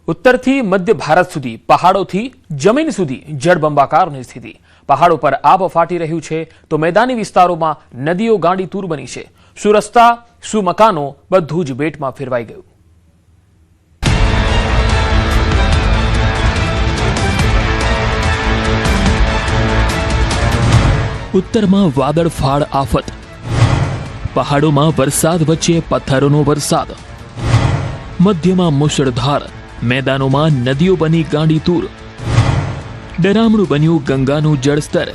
उत्तरथी मध्य भारत सुधी पहाड़ोथी जमीन सुधी जलबंबाकारनी स्थिति। पहाड़ों पर आब फाटी रह्यु छे तो मैदानी विस्तारोमां नदीओ गांडीतूर बनी छे। शुं रस्ता शुं मकानो बधुं ज बेटमां फेरवाई गयुं। उत्तरमां वादळफाळ आफत, पहाड़ोमां वरसाद वच्चे पत्थरोनो वरसाद, मध्यमां मुसळधार, मैदानों में नदीओ बनी गांडीतूर, डरामणु बन्यु गंगानु जलस्तर,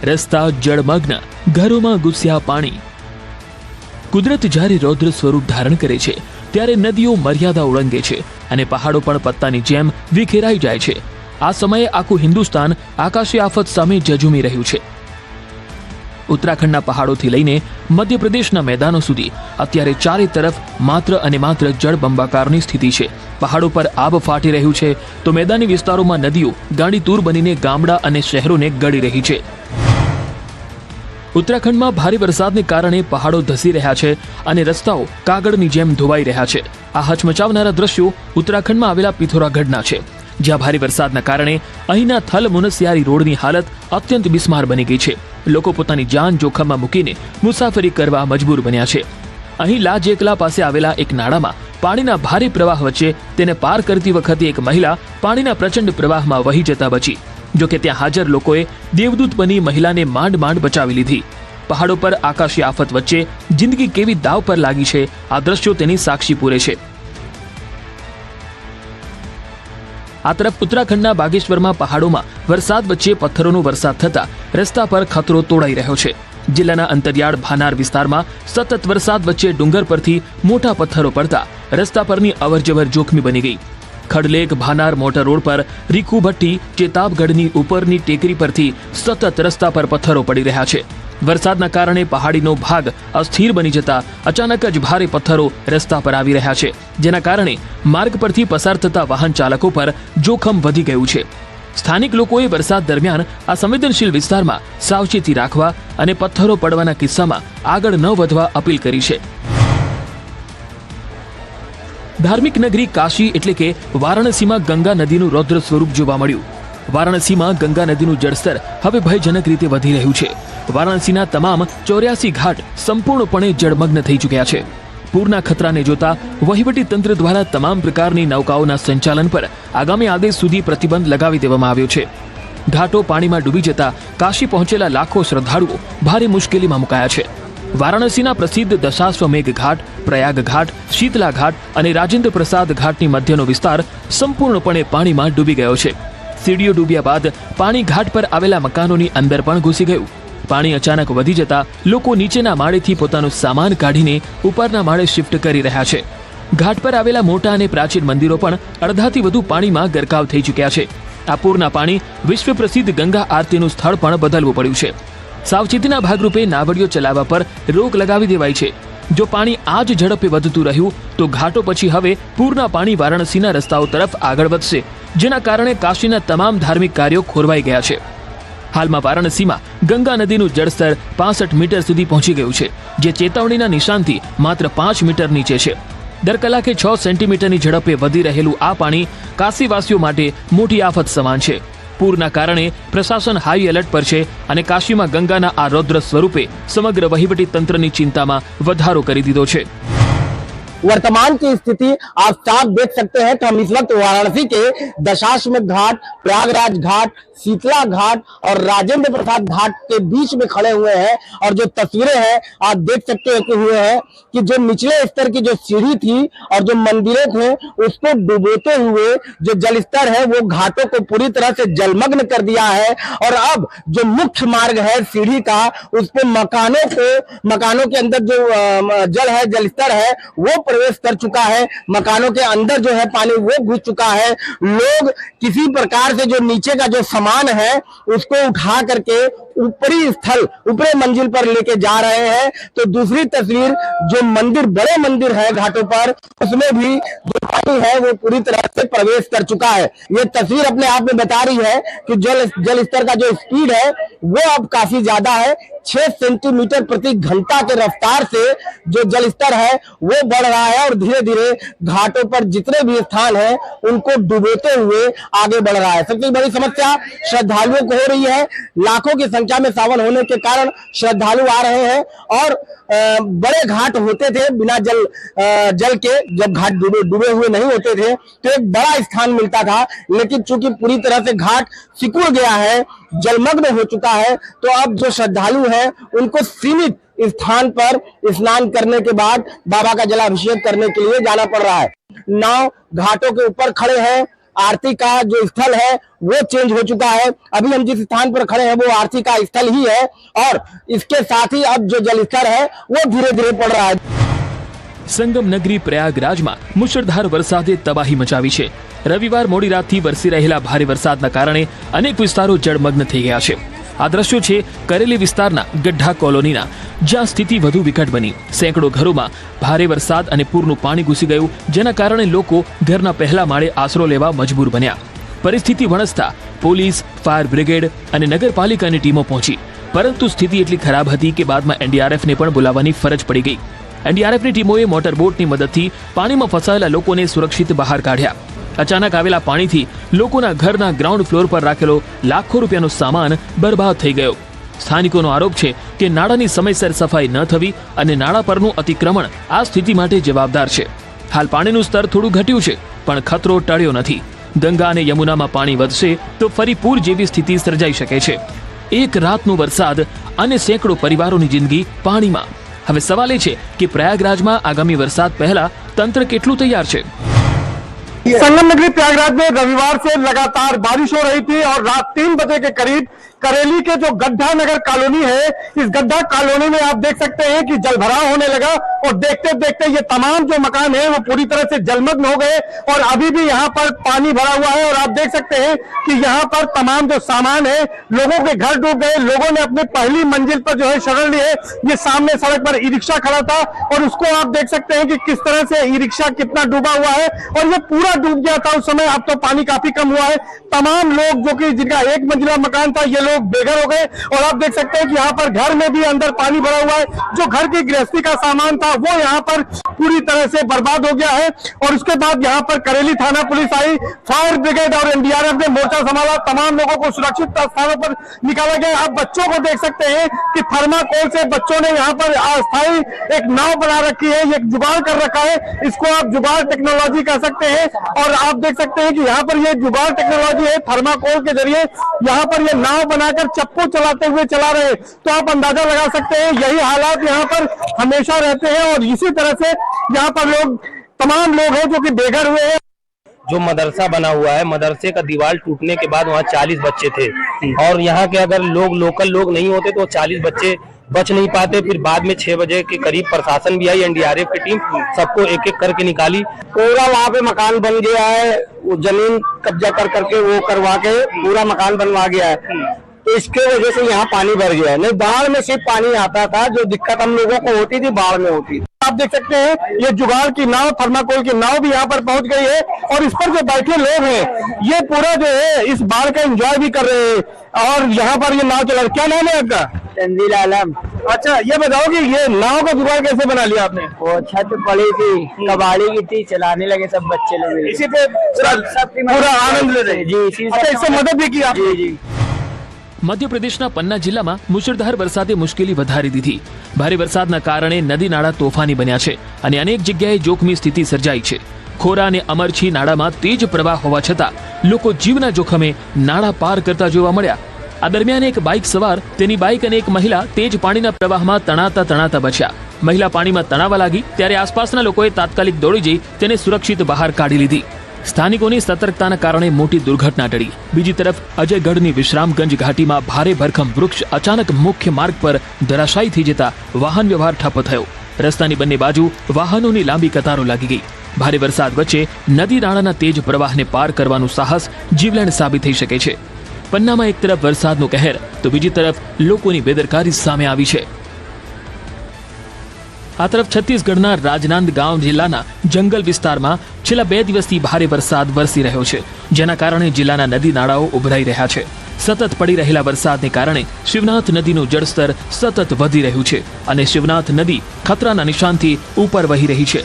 रस्ता जलमग्न, घरों में घुस्या पानी। कुदरत ज्यारे रौद्र स्वरूप धारण करे छे त्यारे नदीओ मर्यादा उल्लंघे छे अने पहाड़ो पण पत्तानी जेम विखेराई जाय छे। आ समये आखुं हिंदुस्तान आकाशी आफत सामे झझूमी रह्युं छे। उत्तराखंडना पहाड़ोथी लईने मध्यप्रदेशना मैदानो सुधी अत्यारे चारे तरफ मात्र अने मात्र जलबंबाकारनी स्थिति छे। पहाड़ों पर आब फाटी रह्यु छे तो मैदानी विस्तारोमां नदीओ गांडीतूर बनीने गामडा अने शहेरोने गળી रही छे। उत्तराखंडमां भारे वरसादने कारणे पहाड़ो धसी रह्या छे अने रસ્તાઓ कागळनी जेम धोवाई रह्या छे। आ हचमचावनारा दृश्यो उत्तराखंडमां आवेला पिथौरागढ़ना छे, ज्यां भारे वरसादना कारणे અહીંના થલ મુનસ્યારી રોડની હાલત અત્યંત બિસ્માર બની ગઈ છે। લોકો પોતાની જાન જોખમમાં મૂકીને મુસાફરી કરવા મજબૂર બન્યા છે। અહીં લાજ એકલા પાસે આવેલા એક નાળામાં પાણીના ભારે પ્રવાહ વચ્ચે તેને પાર કરતી વખતે એક મહિલા પાણીના પ્રચંડ પ્રવાહમાં વહી જતા બચી। જો કે ત્યાં હાજર લોકોએ દેવદૂત બની મહિલાને માંડ માંડ બચાવી લીધી। પહાડો પર આકાશી આફત વચ્ચે જિંદગી કેવી દાવ પર લાગી છે, આ દ્રશ્યો તેની સાક્ષી પૂરે છે। आ तरफ उत्तराखंडना बागेश्वरमां पहाड़ोमां वरसाद वच्चे पत्थरोनो वरसाद थता रस्ता पर खतरो तोड़ाई रह्यो छे। जिल्लाना अंतरियाळ भानार विस्तारमां सतत वरसाद वच्चे डूंगर परथी मोटा पत्थरो पड़ता रस्ता परनी अवरजवर जोखमी बनी गई। खडलेक भानार मोटर रोड पर રીકુ ભટ્ટી ચેતાબગઢની ઉપરની ટેકરી પરથી સતત રસ્તા પર પથ્થરો પડી રહ્યા છે। વરસાદના કારણે પહાડીનો ભાગ અસ્થિર બની જતા અચાનક જ ભારે પથ્થરો રસ્તા પર આવી રહ્યા છે, જેના કારણે માર્ગ પરથી પસાર થતા વાહન ચાલકો પર જોખમ વધી ગયું છે। સ્થાનિક લોકોએ વરસાદ દરમિયાન આ સંવેદનશીલ વિસ્તારમાં સાવચેતી રાખવા અને પથ્થરો પડવાના કિસ્સામાં આગળ ન વધવા અપીલ કરી છે। धार्मिक नगरी काशी एटले के वाराणसीमां गंगा नदीनुं रौद्र स्वरूप जोवा मळ्युं। वाराणसीमां गंगा नदीनुं जलस्तर हवे भयजनक रीते वधी रह्युं छे। वाराणसीना तमाम 84 घाट संपूर्णपणे जलमग्न थई चूक्या छे। पूरना खतराने जोता वहीवटी तंत्र द्वारा तमाम प्रकारनी नौकाओना संचालन पर आगामी आदेश सुधी प्रतिबंध लगावी देवामां आव्यो छे। घाटो पाणीमां डूबी जता काशी पहोंचेला लाखो श्रद्धाळुओ भारे मुश्केलीमां मुकाया छे। वाराणसीना प्रसिद्ध दशाश्वमेघ घाट, प्रयाग घाट, शीतला घाट और राजेंद्र प्रसाद घाटनी मध्यनो विस्तार संपूर्णपणे पाणीमां डूबी गयो छे। सीडीओ डूब्या बाद पाणी घाट पर आवेला मकानोनी अंदर पण घुसी गयुं। पाणी अचानक वधी जता लोको नीचेना माळेथी पोतानो सामान काढीने उपરના माळे शिफ्ट करी रह्या छे। घाट पर आवेला मोटा अने प्राचीन मंदिरो पण अर्धाथी वधु पाणीमां गरकाव थई चूक्या छे। आ पूરના पाणी विश्व प्रसिद्ध गंगा आरतीनुं स्थळ पण बदलवुं पड्युं छे। सावचेतीना भागरूपे नावड़ियो चलाववा पर रोक लगावी देवाई छे। जो पाणी आज झड़पे वधतुं रह्युं तो घाटो पछी हवे पूरना पाणी वाराणसीना रस्ताओ तरफ आगळ वधशे, जेना कारणे काशीना तमाम धार्मिक कार्यो खोरवाई गया छे। हालमां वाराणसीमां गंगा नदीनुं जलस्तर 65 मीटर सुधी पहोंची गयुं छे, जे चेतवણીના નિશાનથી मात्र 5 मीटर नीचे छे। दर कलाके 6 सेंटीमीटरनी झड़पे वधी रहेલું आ पाणी काशीवासीओ माटे मोटी आफत समान छे। पूरना कारणे प्रशासन हाई एलर्ट पर छे अने काशीमां गंगाना आ रौद्र स्वरूपे समग्र वहीवटी तंत्रनी चिंतामां वधारो करी दीधो छे। वर्तमान की स्थिति आप साफ देख सकते हैं। तो हम इस वक्त वाराणसी के दशाश्वमेध घाट, प्रयागराज घाट, शीतला घाट और राजेंद्र प्रसाद घाट के बीच में खड़े हुए हैं और जो तस्वीरें हैं आप देख सकते हैं कि जो निचले स्तर की जो सीढ़ी थी और जो मंदिरें थे उसको डुबोते हुए जो जलस्तर है वो घाटों को पूरी तरह से जलमग्न कर दिया है। और अब जो मुख्य मार्ग है सीढ़ी का, उस पे मकानों के अंदर जो जलस्तर है वो प्रवेश कर चुका है। मकानों के अंदर जो है पानी वो घुस चुका है। लोग किसी प्रकार से जो नीचे का जो सामान है उसको उठा करके ऊपरी स्थल ऊपरी मंजिल पर लेके जा रहे हैं। तो दूसरी तस्वीर जो मंदिर, बड़े मंदिर है घाटों पर, उसमें भी जो पानी है वो पूरी तरह से प्रवेश कर चुका है। ये तस्वीर अपने आप में बता रही है कि जल स्तर का जो स्पीड है वो अब काफी ज्यादा है। 6 सेंटीमीटर प्रति घंटा के रफ्तार से जो जल स्तर है वो बढ़ रहा है और धीरे धीरे घाटों पर जितने भी स्थान हैं उनको डुबोते हुए आगे बढ़ रहा है। सबसे बड़ी समस्या श्रद्धालुओं को हो रही है। लाखों की संख्या में सावन होने के कारण श्रद्धालु आ रहे हैं और बड़े घाट होते थे बिना जल के, जब घाट डूबे हुए नहीं होते थे तो एक बड़ा स्थान मिलता था, लेकिन चूंकि पूरी तरह से घाट सिकुड़ गया है, जलमग्न हो चुका है, तो अब जो श्रद्धालु हैं उनको सीमित स्थान पर स्नान करने के बाद बाबा का जलाभिषेक करने के लिए जाना पड़ रहा है। नाव घाटों के ऊपर खड़े हैं, आरती का जो स्थल है वो चेंज हो चुका है। अभी हम जिस स्थान पर खड़े हैं वो आरती का स्थल ही है और इसके साथ ही अब जो जल स्तर है वो धीरे धीरे बढ़ रहा है। સંગમ નગરી પ્રયાગરાજમાં મુશળધાર વરસાદે તબાહી મચાવી છે। રવિવાર મોડી રાતથી વરસી રહેલા ભારે વરસાદના કારણે અનેક વિસ્તારો જળમગ્ન થઈ ગયા છે। આ દ્રશ્યો છે કરેલી વિસ્તારના ગઢ્ઢા કોલોનીના, જ્યાં સ્થિતિ વધુ વિકટ બની। સેંકડો ઘરોમાં ભારે વરસાદ અને પૂરનું પાણી ઘૂસી ગયું, જેના કારણે લોકો ઘરના પહેલા માળે આશરો લેવા મજબૂર બન્યા। પરિસ્થિતિ વણસતા પોલીસ, ફાયર બ્રિગેડ અને નગરપાલિકાની ટીમો પહોંચી, પરંતુ સ્થિતિ એટલી ખરાબ હતી કે બાદમાં એનડીઆરએફને પણ બોલાવવાની ફરજ પડી ગઈ। એનડીઆરએફની ટીમોએ મોટરબોટની મદદથી પાણીમાં ફસાયેલા લોકોને સુરક્ષિત બહાર કાઢ્યા। અચાનક આવેલા પાણીથી લોકોના ઘરના ગ્રાઉન્ડ ફ્લોર પર રાખેલો લાખો રૂપિયાનો સામાન બરબાદ થઈ ગયો। સ્થાનિકોનો આરોપ છે કે નાળાની સમયસર સફાઈ ન થવી અને નાળા પરનું અતિક્રમણ આ સ્થિતિ માટે જવાબદાર છે। હાલ પાણીનું સ્તર થોડું ઘટ્યું છે, પણ ખતરો ટળ્યો નથી। ગંગા અને યમુનામાં પાણી વધશે તો ફરી પૂર જેવી સ્થિતિ સર્જાઈ શકે છે। એક રાતનો વરસાદ અને સેંકડો પરિવારોની જિંદગી પાણીમાં। હવે સવાલ એ છે કે પ્રયાગરાજમાં આગામી વરસાદ પહેલા તંત્ર કેટલું તૈયાર છે। संगम नगरी प्रयागराज में रविवार से लगातार बारिश हो रही थी और रात 3 बजे के करीब करेली के जो गड्ढा नगर कॉलोनी है, इस गड्ढा कॉलोनी में आप देख सकते हैं कि जलभराव होने लगा और देखते देखते ये तमाम जो मकान है वो पूरी तरह से जलमग्न हो गए और अभी भी यहाँ पर पानी भरा हुआ है। और आप देख सकते हैं कि यहाँ पर तमाम जो सामान है, लोगों के घर डूब गए। लोगों ने अपने पहली मंजिल पर जो है शरण ली है। ये सामने सड़क पर ई रिक्शा खड़ा था और उसको आप देख सकते हैं कि किस तरह से ई रिक्शा कितना डूबा हुआ है और ये पूरा डूब गया था उस समय। अब तो पानी काफी कम हुआ है। तमाम लोग जो कि जिनका एक मंजिला मकान था, ये लोग बेघर हो गए और आप देख सकते हैं कि यहाँ पर घर में भी अंदर पानी भरा हुआ है। जो घर की गृहस्थी का सामान था वो यहाँ पर पूरी तरह से बर्बाद हो गया है। और उसके बाद यहाँ पर करेली थाना पुलिस आई, फायर ब्रिगेड और एनडीआरएफ ने मोर्चा संभाला। तमाम लोगों को सुरक्षित स्थानों पर निकाला गया। आप बच्चों को देख सकते हैं कि थर्माकोल से बच्चों ने यहाँ पर अस्थायी एक नाव बना रखी है, एक जुगाड़ कर रखा है। इसको आप जुगाड़ टेक्नोलॉजी कह सकते हैं। और आप देख सकते हैं कि यहाँ पर ये जुगाड़ टेक्नोलॉजी है, थर्माकोल के जरिए यहाँ पर ये नाव बनाकर चप्पू चलाते हुए चला रहे। तो आप अंदाजा लगा सकते हैं यही हालात यहाँ पर हमेशा रहते हैं और इसी तरह से यहाँ पर तमाम लोग हैं जो कि बेघर हुए हैं। जो मदरसा बना हुआ है, मदरसे का दीवार टूटने के बाद वहाँ 40 बच्चे थे और यहाँ के अगर लोकल लोग नहीं होते तो 40 बच्चे बच नहीं पाते। फिर बाद में 6 बजे के करीब प्रशासन भी आई, एनडीआरएफ की टीम सबको एक एक करके निकाली। पूरा वहाँ पे मकान बन गया है, वो जमीन कब्जा कर करके वो करवा के पूरा मकान बनवा गया है। तो इसके वजह से यहाँ पानी भर गया है। नहीं, बाढ़ में सिर्फ पानी आता था। जो दिक्कत हम लोगों को होती थी बाढ़ में होती थी। आप देख सकते हैं ये जुगाड़ की नाव, थर्माकोल की नाव भी यहाँ पर पहुंच गई है और इस पर जो बैठे लोग हैं ये पूरा जो है इस बाढ़ का एंजॉय भी कर रहे हैं और यहाँ पर ये नाव चला। क्या नाम है आपका? तंजील आलम। अच्छा, ये बताओ कि ये नाव का जुगाड़ कैसे बना लिया आपने? वो छत पड़ी थी, कबाड़ी की थी, चलाने लगे सब बच्चे लोग। इसी पे पूरा आनंद ले रहे जी। अच्छा, इससे मदद भी की आपने? जी। મધ્યપ્રદેશના પન્ના જિલ્લામાં મુશળધાર વરસાદે મુશ્કેલી વધારી દીધી। ભારે વરસાદના કારણે નદી નાળા તોફાની બન્યા છે અને અનેક જગ્યાએ જોખમી સ્થિતિ સર્જાઈ છે। ખોરા અને અમરછી નાળામાં તેજ પ્રવાહ હોવા છતાં લોકો જીવના જોખમે નાળા પાર કરતા જોવા મળ્યા। આ દરમિયાન એક બાઇક સવાર, તેની બાઇક અને એક મહિલા તેજ પાણીના પ્રવાહમાં તણાતા બચ્યા। મહિલા પાણીમાં તણાવા લાગી ત્યારે આસપાસના લોકોએ તાત્કાલિક દોડી જઈ તેને સુરક્ષિત બહાર કાઢી લીધી। સ્થાનિકોની સતર્કતાના કારણે મોટી દુર્ઘટના ટળી। બીજી તરફ અજયગઢની વિશ્રામગંજ ઘાટીમાં ભારે ભરખમ વૃક્ષ અચાનક મુખ્ય માર્ગ પર ધરાશાયી થઈ જતા વાહન વ્યવહાર ઠપ થયો। રસ્તાની બંને બાજુ વાહનોની લાંબી કતારો લાગી ગઈ। ભારે વરસાદ વચ્ચે નદી નાળાના તેજ પ્રવાહને પાર કરવાનું સાહસ જીવલેણ સાબિત થઈ શકે છે। પન્નામાં એક તરફ વરસાદનો કહેર તો બીજી તરફ લોકોની બેદરકારી સામે આવી છે. આ તરફ છત્તીસગઢના રાજનાંદગાંવ જિલ્લાના જંગલ વિસ્તારમાં છેલ્લા 2 દિવસથી ભારે વરસાદ વરસી રહ્યો છે, જેના કારણે જિલ્લાના નદી નાળાઓ ઉભરાઈ રહ્યા છે. સતત પડી રહેલા વરસાદને કારણે શિવનાથ નદીનું જળસ્તર સતત વધી રહ્યું છે અને શિવનાથ નદી ખતરાના નિશાનથી ઉપર વહી રહી છે.